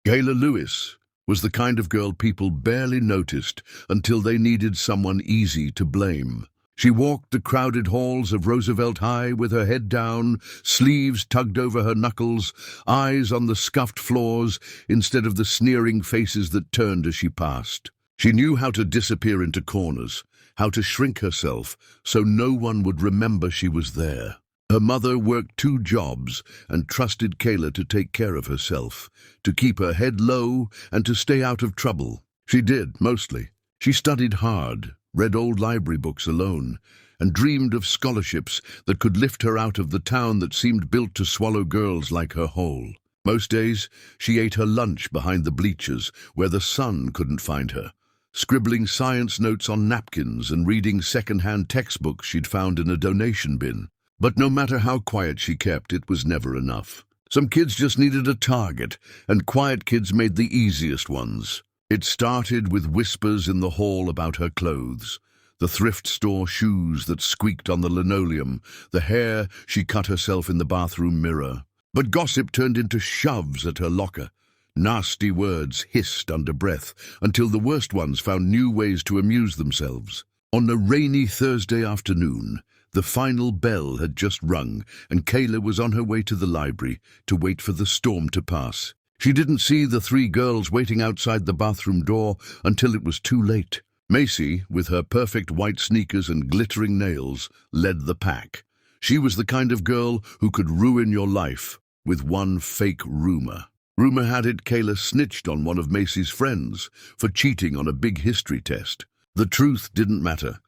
Kayla Lewis was the kind of girl people barely noticed until they needed someone easy to blame. She walked the crowded halls of Roosevelt High with her head down, sleeves tugged over her knuckles, eyes on the scuffed floors instead of the sneering faces that turned as she passed. She knew how to disappear into corners, how to shrink herself so no one would remember she was there. Her mother worked 2 jobs and trusted Kayla to take care of herself, to keep her head low and to stay out of trouble. She did, mostly. She studied hard, read old library books alone, and dreamed of scholarships that could lift her out of the town that seemed built to swallow girls like her whole. Most days, she ate her lunch behind the bleachers where the sun couldn't find her, scribbling science notes on napkins and reading second-hand textbooks she'd found in a donation bin. But no matter how quiet she kept, it was never enough. Some kids just needed a target, and quiet kids made the easiest ones. It started with whispers in the hall about her clothes, the thrift store shoes that squeaked on the linoleum, the hair she cut herself in the bathroom mirror. But gossip turned into shoves at her locker. Nasty words hissed under breath until the worst ones found new ways to amuse themselves. On a rainy Thursday afternoon, the final bell had just rung, and Kayla was on her way to the library to wait for the storm to pass. She didn't see the 3 girls waiting outside the bathroom door until it was too late. Macy, with her perfect white sneakers and glittering nails, led the pack. She was the kind of girl who could ruin your life with one fake rumor. Rumor had it Kayla snitched on one of Macy's friends for cheating on a big history test. The truth didn't matter.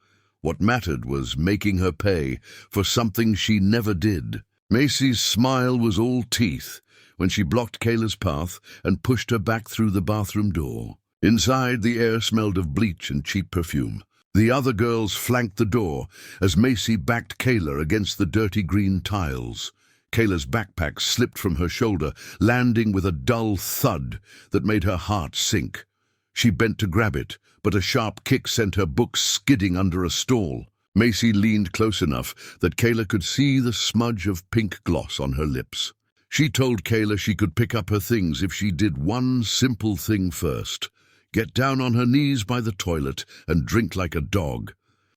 What mattered was making her pay for something she never did. Macy's smile was all teeth when she blocked Kayla's path and pushed her back through the bathroom door. Inside, the air smelled of bleach and cheap perfume. The other girls flanked the door as Macy backed Kayla against the dirty green tiles. Kayla's backpack slipped from her shoulder, landing with a dull thud that made her heart sink. She bent to grab it, but a sharp kick sent her book skidding under a stall. Macy leaned close enough that Kayla could see the smudge of pink gloss on her lips. She told Kayla she could pick up her things if she did one simple thing first: get down on her knees by the toilet and drink like a dog.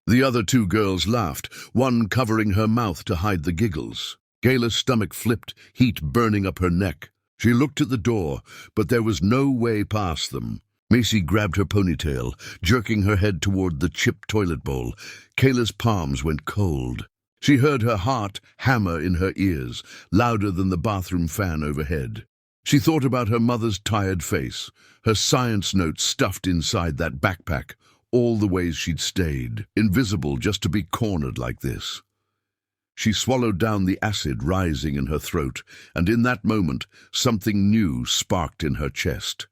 The other 2 girls laughed, one covering her mouth to hide the giggles. Kayla's stomach flipped, heat burning up her neck. She looked at the door, but there was no way past them. Macy grabbed her ponytail, jerking her head toward the chipped toilet bowl. Kayla's palms went cold. She heard her heart hammer in her ears, louder than the bathroom fan overhead. She thought about her mother's tired face, her science notes stuffed inside that backpack, all the ways she'd stayed, invisible just to be cornered like this. She swallowed down the acid rising in her throat, and in that moment, something new sparked in her chest.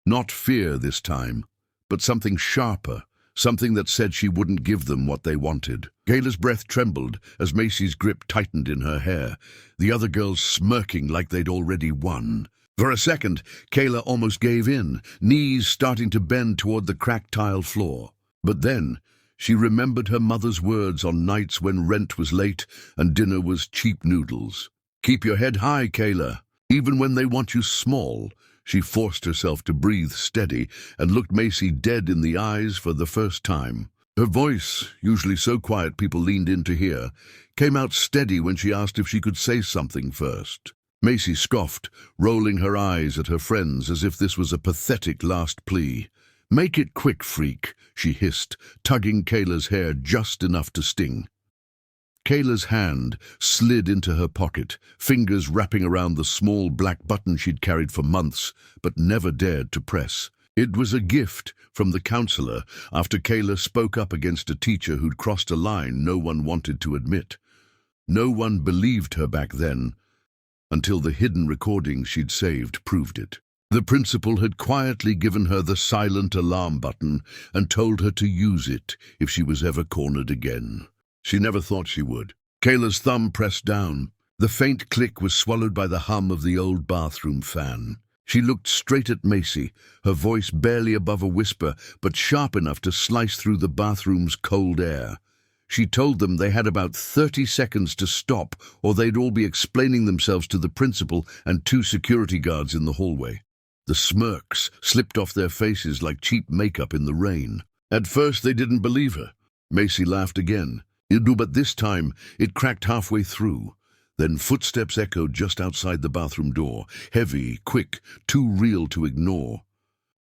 Not fear this time, but something sharper, something that said she wouldn't give them what they wanted. Kayla's breath trembled as Macy's grip tightened in her hair, the other girls smirking like they'd already won. For a second, Kayla almost gave in, knees starting to bend toward the cracked tile floor. But then, she remembered her mother's words on nights when rent was late and dinner was cheap noodles. Keep your head high, Kayla. Even when they want you small. She forced herself to breathe steady and looked Macy dead in the eyes for the first time. Her voice, usually so quiet people leaned in to hear, came out steady when she asked if she could say something first. Macy scoffed, rolling her eyes at her friends as if this was a pathetic last plea. "Make it quick, freak," she hissed, tugging Kayla's hair just enough to sting. Kayla's hand slid into her pocket, fingers wrapping around the small black button she'd carried for months, but never dared to press. It was a gift from the counselor after Kayla spoke up against a teacher who'd crossed a line no one wanted to admit. No one believed her back then, until the hidden recordings she'd saved proved it. The principal had quietly given her the silent alarm button and told her to use it if she was ever cornered again. She never thought she would. Kayla's thumb pressed down. The faint click was swallowed by the hum of the old bathroom fan. She looked straight at Macy, her voice barely above a whisper, but sharp enough to slice through the bathroom's cold air. She told them they had about 30 seconds to stop, or they'd all be explaining themselves to the principal and 2 security guards in the hallway. The smirks slipped off their faces like cheap makeup in the rain. At first they didn't believe her. Macy laughed again. But this time it cracked halfway through. Then footsteps echoed just outside the bathroom door. Heavy, quick, too real to ignore.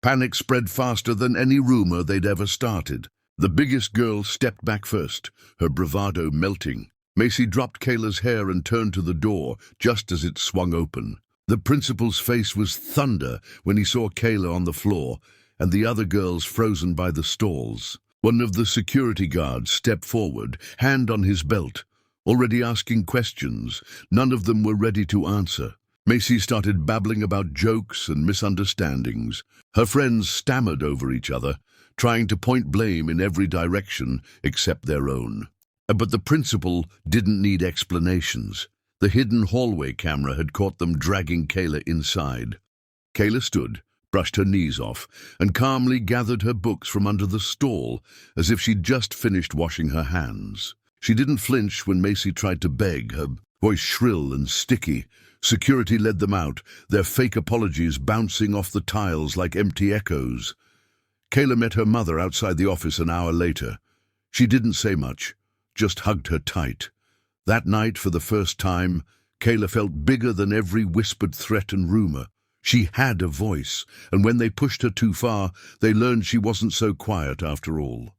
Panic spread faster than any rumor they'd ever started. The biggest girl stepped back first, her bravado melting. Macy dropped Kayla's hair and turned to the door just as it swung open. The principal's face was thunder when he saw Kayla on the floor and the other girls frozen by the stalls. One of the security guards stepped forward, hand on his belt, already asking questions. None of them were ready to answer. Macy started babbling about jokes and misunderstandings. Her friends stammered over each other, trying to point blame in every direction except their own. But the principal didn't need explanations. The hidden hallway camera had caught them dragging Kayla inside. Kayla stood, brushed her knees off, and calmly gathered her books from under the stall, as if she'd just finished washing her hands. She didn't flinch when Macy tried to beg, her voice shrill and sticky. Security led them out, their fake apologies bouncing off the tiles like empty echoes. Kayla met her mother outside the office an hour later. She didn't say much, just hugged her tight. That night, for the first time, Kayla felt bigger than every whispered threat and rumor. She had a voice, and when they pushed her too far, they learned she wasn't so quiet after all.